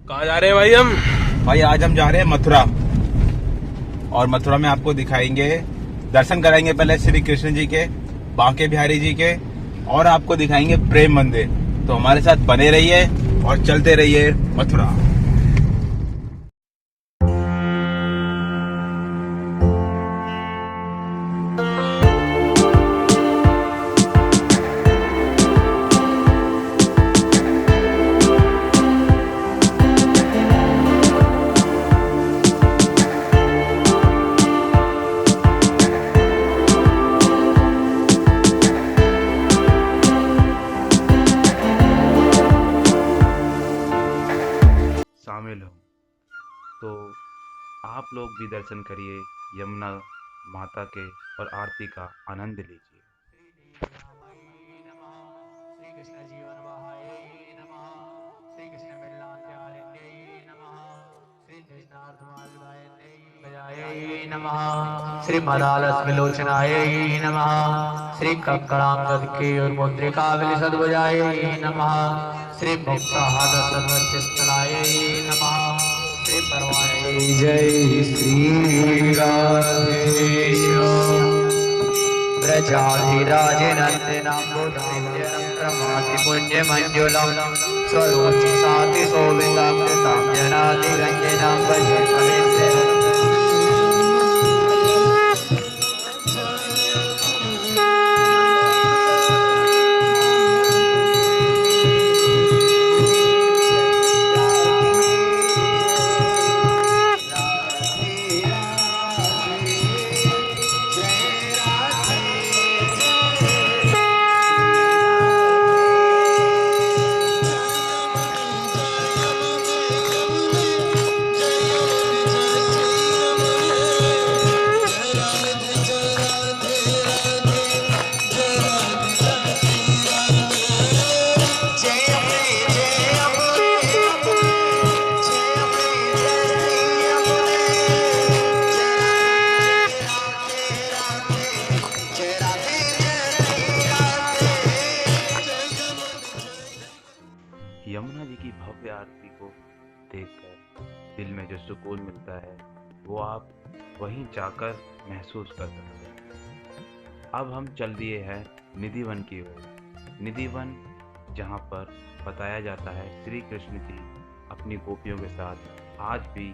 कहाँ जा रहे हैं भाई हम? भाई आज हम जा रहे हैं मथुरा, और मथुरा में आपको दिखाएंगे, दर्शन कराएंगे पहले श्री कृष्ण जी के, बांके बिहारी जी के, और आपको दिखाएंगे प्रेम मंदिर। तो हमारे साथ बने रहिए और चलते रहिए मथुरा। शामिल हो तो आप लोग भी दर्शन करिए यमुना माता के और आरती का आनंद लीजिए। श्री कृष्ण जीवन बहाय नमः, श्री कृष्ण मिलान्याय नमः, श्री कृष्णार्थमार्गाय नमः, श्री मदालस विलोचनाय नमः, श्री कंकणांगद के और मुद्रिका विलसद्वजाय नमः, श्री मुक्ताहारसर्वचिस्तनाय नमः, श्री परमाय जय श्री राधेश ब्रजाधिराजनंदनं प्रमाति पुण्य मंजुलम स्वरोचि साति शोभितं जनाधिरंजनं भजे कलेन्द्र। देखकर दिल में जो सुकून मिलता है वो आप वहीं जाकर महसूस कर सकते हैं। अब हम चल दिए हैं निधिवन की ओर। निधिवन, जहाँ पर बताया जाता है श्री कृष्ण जी अपनी गोपियों के साथ आज भी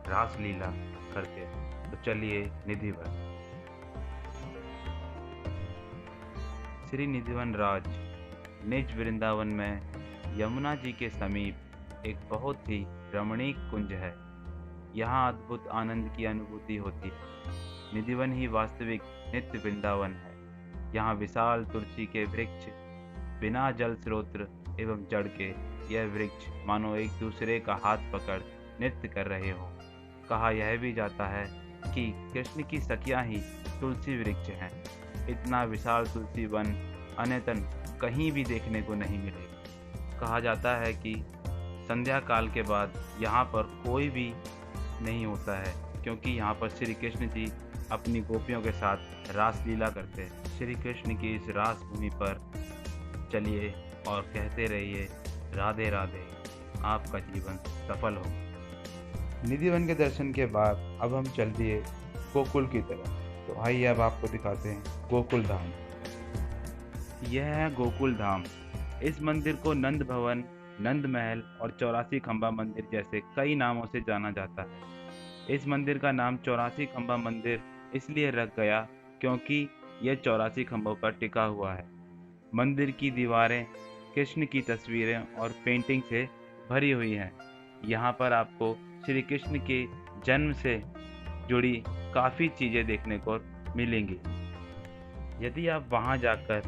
रासलीला करते हैं। तो चलिए निधिवन। श्री निधिवन राज निज वृंदावन में यमुना जी के समीप एक बहुत ही रमणीक कुंज है। यहाँ अद्भुत आनंद की अनुभूति होती है। निधिवन ही वास्तविक नित्य वृंदावन है। यहाँ विशाल तुलसी के वृक्ष, बिना जल स्रोत एवं जड़ के यह वृक्ष मानो एक दूसरे का हाथ पकड़ नृत्य कर रहे हों। कहा यह भी जाता है कि कृष्ण की सखियां ही तुलसी वृक्ष हैं। इतना विशाल तुलसी वन अन्यतन कहीं भी देखने को नहीं मिलेगा। कहा जाता है कि संध्या काल के बाद यहाँ पर कोई भी नहीं होता है, क्योंकि यहाँ पर श्री कृष्ण जी अपनी गोपियों के साथ रासलीला करते हैं। श्री कृष्ण की इस रास भूमि पर चलिए और कहते रहिए राधे राधे, आपका जीवन सफल हो। निधिवन के दर्शन के बाद अब हम चल दिए गोकुल की तरफ। तो आइए अब आपको दिखाते हैं गोकुल धाम। यह है गोकुल धाम। इस मंदिर को नंद भवन, नंद महल और 84 खंबा मंदिर जैसे कई नामों से जाना जाता है। इस मंदिर का नाम 84 खंबा मंदिर इसलिए रख गया क्योंकि यह 84 खंभों पर टिका हुआ है। मंदिर की दीवारें कृष्ण की तस्वीरें और पेंटिंग से भरी हुई हैं। यहाँ पर आपको श्री कृष्ण के जन्म से जुड़ी काफ़ी चीज़ें देखने को मिलेंगी। यदि आप वहाँ जाकर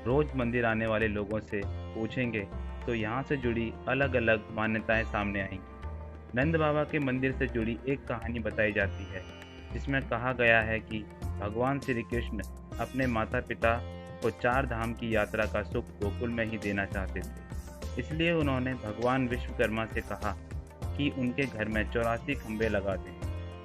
रोज़ मंदिर आने वाले लोगों से पूछेंगे तो यहाँ से जुड़ी अलग अलग मान्यताएं सामने आएंगी। नंद बाबा के मंदिर से जुड़ी एक कहानी बताई जाती है, जिसमें कहा गया है कि भगवान श्री कृष्ण अपने माता पिता को 4 धाम की यात्रा का सुख गोकुल में ही देना चाहते थे। इसलिए उन्होंने भगवान विश्वकर्मा से कहा कि उनके घर में 84 खंभे लगा दें।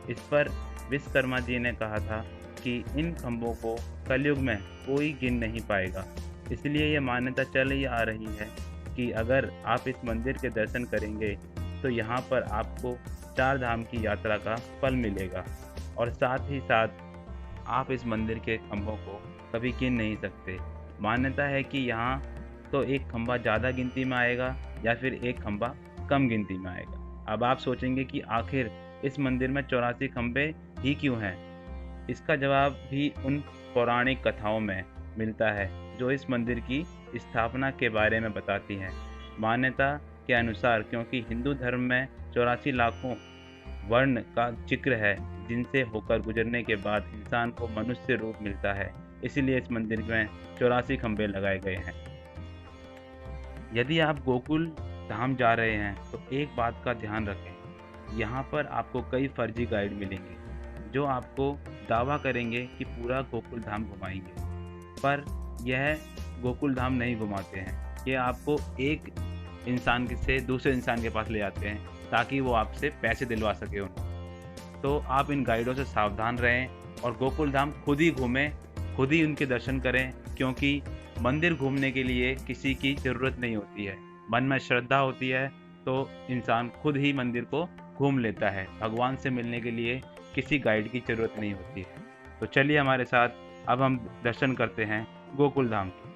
इस पर विश्वकर्मा जी ने कहा था कि इन खंभों को कलयुग में कोई गिन नहीं पाएगा। इसलिए ये मान्यता चल ही आ रही है कि अगर आप इस मंदिर के दर्शन करेंगे तो यहाँ पर आपको 4 धाम की यात्रा का फल मिलेगा, और साथ ही साथ आप इस मंदिर के खंभों को कभी गिन नहीं सकते। मान्यता है कि यहाँ तो एक खंभा ज़्यादा गिनती में आएगा या फिर एक खंभा कम गिनती में आएगा। अब आप सोचेंगे कि आखिर इस मंदिर में 84 खंभे ही क्यों हैं? इसका जवाब भी उन पौराणिक कथाओं में मिलता है जो इस मंदिर की स्थापना के बारे में बताती हैं। मान्यता के अनुसार क्योंकि हिंदू धर्म में 84 लाखों वर्ण का जिक्र है, जिनसे होकर गुजरने के बाद इंसान को मनुष्य रूप मिलता है, इसलिए इस मंदिर में 84 खंभे लगाए गए हैं। यदि आप गोकुल धाम जा रहे हैं तो एक बात का ध्यान रखें, यहाँ पर आपको कई फर्जी गाइड मिलेंगे जो आपको दावा करेंगे कि पूरा गोकुल धाम घुमाएंगे, पर यह गोकुल धाम नहीं घुमाते हैं। ये आपको एक इंसान से दूसरे इंसान के पास ले जाते हैं ताकि वो आपसे पैसे दिलवा सके उनको। तो आप इन गाइडों से सावधान रहें और गोकुल धाम खुद ही घूमें, खुद ही उनके दर्शन करें, क्योंकि मंदिर घूमने के लिए किसी की ज़रूरत नहीं होती है। मन में श्रद्धा होती है तो इंसान खुद ही मंदिर को घूम लेता है। भगवान से मिलने के लिए किसी गाइड की ज़रूरत नहीं होती है। तो चलिए हमारे साथ अब हम दर्शन करते हैं गोकुल धाम के।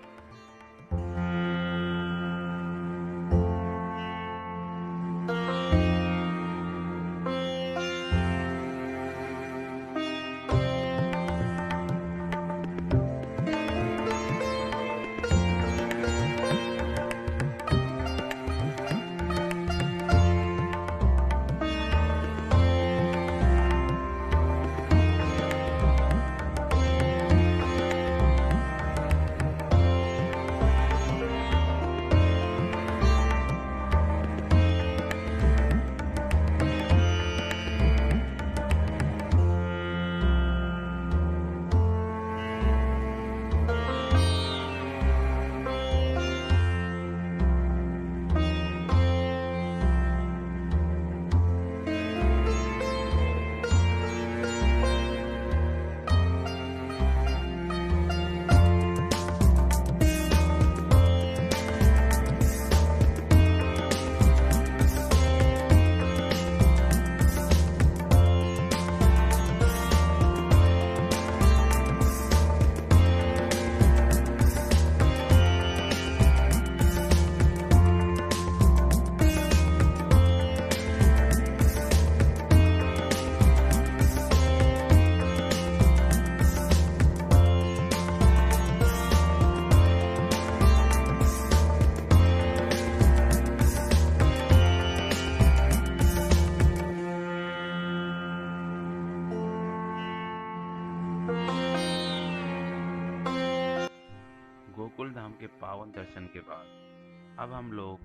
गोकुल धाम के पावन दर्शन के बाद अब हम लोग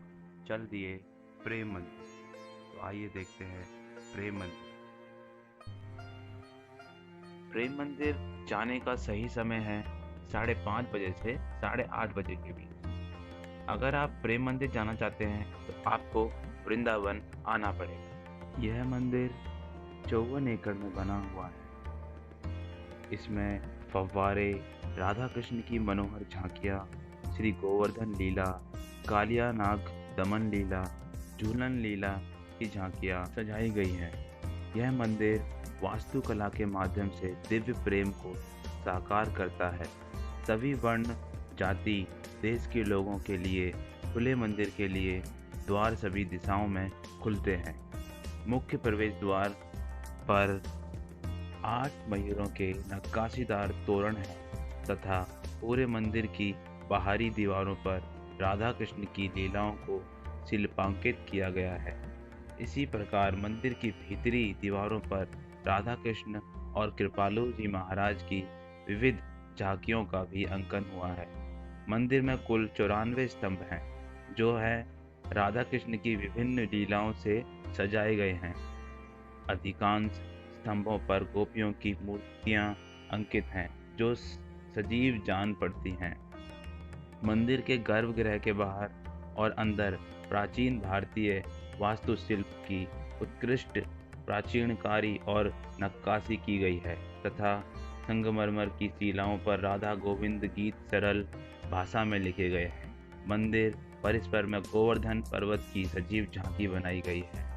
चल दिए प्रेम मंदिर। तो आइए देखते हैं प्रेम मंदिर। प्रेम मंदिर जाने का सही समय है 5:30 बजे से 8:30 बजे के बीच। अगर आप प्रेम मंदिर जाना चाहते हैं तो आपको वृंदावन आना पड़ेगा। यह मंदिर 54 एकड़ में बना हुआ है। इसमें फव्वारे, राधा कृष्ण की मनोहर झांकियाँ, श्री गोवर्धन लीला, कालिया नाग दमन लीला, झूलन लीला की झांकियाँ सजाई गई हैं। यह मंदिर वास्तुकला के माध्यम से दिव्य प्रेम को साकार करता है। सभी वर्ण, जाति, देश के लोगों के लिए खुले मंदिर के लिए द्वार सभी दिशाओं में खुलते हैं। मुख्य प्रवेश द्वार पर 8 मयूरों के नक्काशीदार तोरण हैं तथा पूरे मंदिर की बाहरी दीवारों पर राधा कृष्ण की लीलाओं को शिल्पांकित किया गया है। इसी प्रकार मंदिर की भीतरी दीवारों पर राधा कृष्ण और कृपालु जी महाराज की विविध झांकियों का भी अंकन हुआ है। मंदिर में कुल 94 स्तंभ हैं, जो है राधा कृष्ण की विभिन्न लीलाओं से सजाए गए हैं। अधिकांश स्तंभों पर गोपियों की मूर्तियां अंकित हैं, जो सजीव जान पड़ती हैं। मंदिर के गर्भगृह के बाहर और अंदर प्राचीन भारतीय वास्तुशिल्प की उत्कृष्ट प्राचीनकारी और नक्काशी की गई है तथा संगमरमर की शिलाओं पर राधा गोविंद गीत सरल भाषा में लिखे गए हैं। मंदिर परिसर में गोवर्धन पर्वत की सजीव झांकी बनाई गई है।